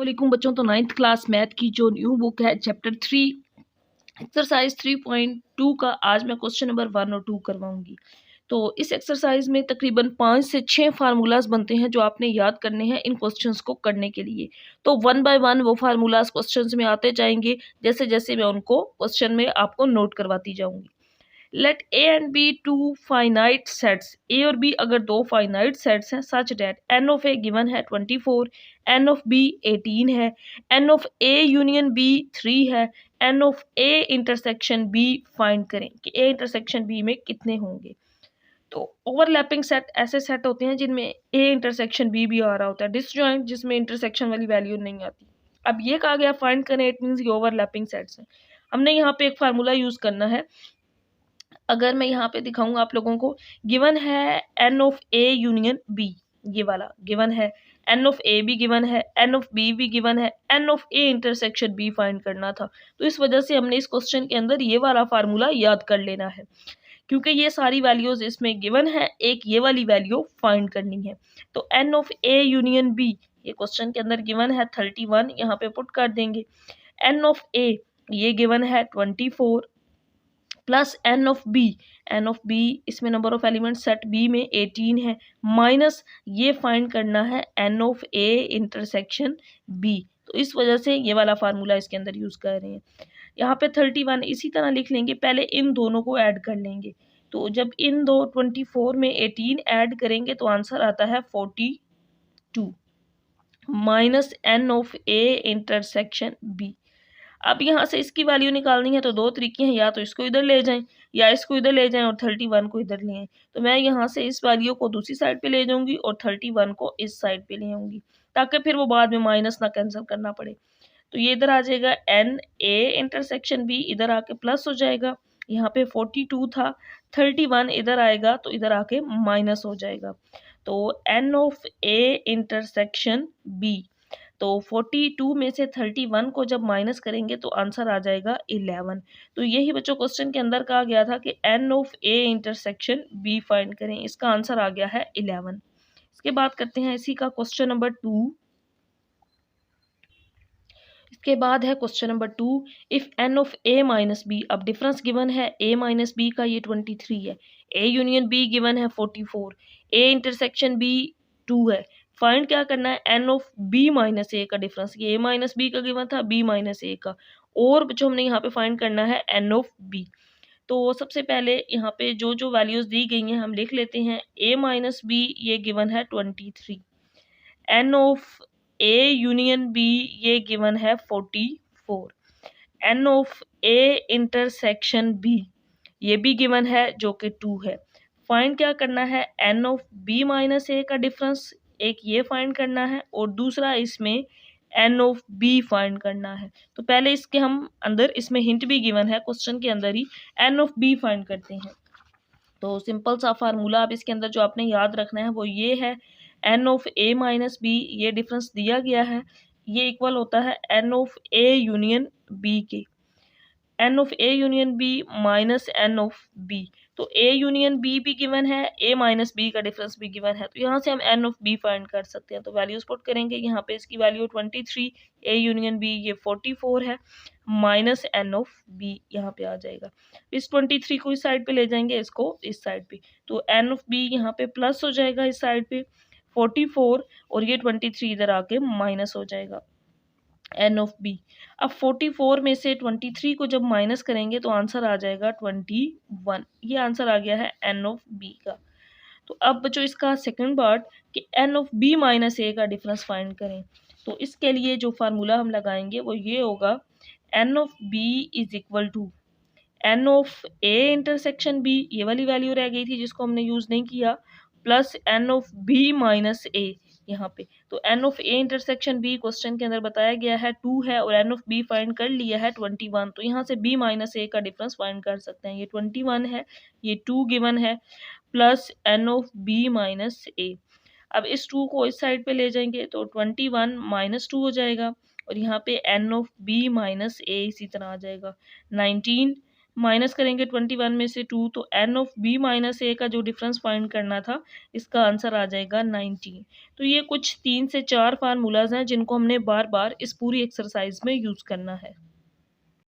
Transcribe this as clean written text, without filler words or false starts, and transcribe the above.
वालेकुम बच्चों। तो 9th क्लास मैथ की जो न्यू बुक है चैप्टर 3 एक्सरसाइज 3.2 का आज मैं क्वेश्चन नंबर 1 और 2 करवाऊंगी। तो इस एक्सरसाइज में तकरीबन 5 से 6 फार्मूलाज बनते हैं जो आपने याद करने हैं इन क्वेश्चंस को करने के लिए। तो 1 बाय 1 वो फार्मूलाज क्वेश्चंस में आते जाएंगे जैसे जैसे मैं उनको क्वेश्चन में आपको नोट करवाती जाऊंगी। Let A and B two finite sets, A और बी अगर दो फाइनाइट सेट्स हैं such that n of A given है 24, एन ऑफ बी 18 है, n of A union B 3 है, n of A intersection B find करें कि ए intersection B में कितने होंगे। तो ओवरलैपिंग सेट ऐसे सेट होते हैं जिनमें ए इंटरसेक्शन बी भी आ रहा होता है, डिसजॉइंट जिसमें इंटरसेक्शन वाली वैल्यू नहीं आती। अब ये कहा गया फाइंड करें, इट मीन्स ये ओवरलैपिंग सेट्स हैं। हमने यहाँ पे एक फार्मूला यूज करना है। अगर मैं यहाँ पे दिखाऊंगा आप लोगों को, गिवन है n of A union B, ये वाला गिवन है, एन ऑफ ए भी गिवन है, एन ऑफ बी भी गिवन है, n of A intersection B find करना था। तो इस वजह से हमने इस क्वेश्चन के अंदर ये वाला फार्मूला याद कर लेना है क्योंकि ये सारी वैल्यूज इसमें गिवन है, एक ये वाली वैल्यू फाइंड करनी है। तो n of A union B ये क्वेश्चन के अंदर गिवन है 31, यहाँ पे पुट कर देंगे। एन ऑफ ए ये गिवन है 24 प्लस एन ऑफ बी इसमें number of element set B में 18 है, माइनस ये फाइंड करना है n of A intersection B. तो इस वजह से ये वाला फार्मूला इसके अंदर यूज कर रहे हैं। यहाँ पे 31 इसी तरह लिख लेंगे, पहले इन दोनों को ऐड कर लेंगे। तो जब इन दो 24 में 18 ऐड करेंगे तो आंसर आता है 42 minus n of A intersection B. अब यहाँ से इसकी वैल्यू निकालनी है तो दो तरीके हैं, या तो इसको इधर ले जाएं या इसको इधर ले जाएं और 31 को इधर ले आएं। तो मैं यहाँ से इस वैल्यू को दूसरी साइड पे ले जाऊंगी और 31 को इस साइड पे ले आऊंगी ताकि फिर वो बाद में माइनस ना कैंसिल करना पड़े। तो ये इधर आ जाएगा एन ए इंटरसेक्शन बी, इधर आके प्लस हो जाएगा। यहाँ पे 42 था, 31 इधर आएगा तो इधर आके माइनस हो जाएगा। तो n of A intersection B, तो 42 में से 31 को जब माइनस करेंगे तो आंसर आ जाएगा 11। तो यही बच्चों क्वेश्चन के अंदर कहा गया था कि n of A intersection B find करें, इसका आंसर आ गया है 11। इसके बाद करते हैं इसी का क्वेश्चन नंबर 2। इसके बाद है question number 2, if n of A minus B, अब डिफरेंस गिवन है ए माइनस बी का, ये 23 है, ए यूनियन बी गिवन है 44, ए इंटरसेक्शन बी 2 है। फाइंड क्या करना है, एन ऑफ बी माइनस ए का डिफरेंस, ये ए माइनस बी का गिवन था, बी माइनस ए का, और जो हमने यहाँ पे फाइंड करना है एन ऑफ बी। तो सबसे पहले यहाँ पे जो जो वैल्यूज दी गई हैं हम लिख लेते हैं। ए माइनस बी ये गिवन है 23, n of A union B ये गिवन है 44, n of A intersection B ये भी गिवन है जो कि 2 है। फाइंड क्या करना है, एन ऑफ बी माइनस ए का डिफरेंस, एक ये फाइंड करना है और दूसरा इसमें एन ऑफ बी फाइंड करना है। तो पहले इसके हम अंदर, इसमें हिंट भी गिवन है क्वेश्चन के अंदर ही, एन ऑफ बी फाइंड करते हैं। तो सिंपल सा फार्मूला अब इसके अंदर जो आपने याद रखना है वो ये है, n of A minus B ये डिफरेंस दिया गया है, ये इक्वल होता है n of A union B के, n of A union B minus n of B. तो ए यूनियन बी भी गिवन है, ए माइनस बी का डिफरेंस भी गिवन है, तो यहाँ से हम एन ऑफ बी फाइंड कर सकते हैं। तो वैल्यूज पुट करेंगे, यहाँ पे इसकी वैल्यू 23, ए यूनियन बी ये 44 है, माइनस एन ऑफ बी यहाँ पे आ जाएगा। इस 23 को इस साइड पे ले जाएंगे, इसको इस साइड पे, तो एन ऑफ बी यहाँ पे प्लस हो जाएगा इस साइड पे 44, और ये 23 इधर आके माइनस हो जाएगा एन ऑफ बी। अब 44 में से 23 को जब माइनस करेंगे तो आंसर आ जाएगा 21, ये आंसर आ गया है एन ऑफ बी का। तो अब बच्चों इसका सेकंड पार्ट कि एन ऑफ बी माइनस ए का डिफरेंस फाइंड करें। तो इसके लिए जो फार्मूला हम लगाएंगे वो ये होगा, n of B is equal to n of A intersection B, ये वाली वैल्यू रह गई थी जिसको हमने यूज नहीं किया, plus n of B minus A यहाँ पे। तो n of A intersection B question के अंदर बताया गया है 2 है, और एन ऑफ बी फाइंड कर लिया है 21। तो यहाँ से बी माइनस ए का डिफरेंस फाइंड कर सकते हैं, ये 21 है, ये 2 गिवन है, plus n of B minus A. अब इस 2 को इस साइड पे ले जाएंगे तो 21 माइनस 2 हो जाएगा, और यहाँ पे एन ऑफ बी माइनस ए इसी तरह आ जाएगा 19 माइनस करेंगे 21 में से 2, तो एन ऑफ बी माइनस ए का जो डिफरेंस फाइंड करना था, इसका आंसर आ जाएगा 19। तो ये कुछ 3 से 4 फार्मूलाज हैं जिनको हमने बार बार इस पूरी एक्सरसाइज में यूज़ करना है।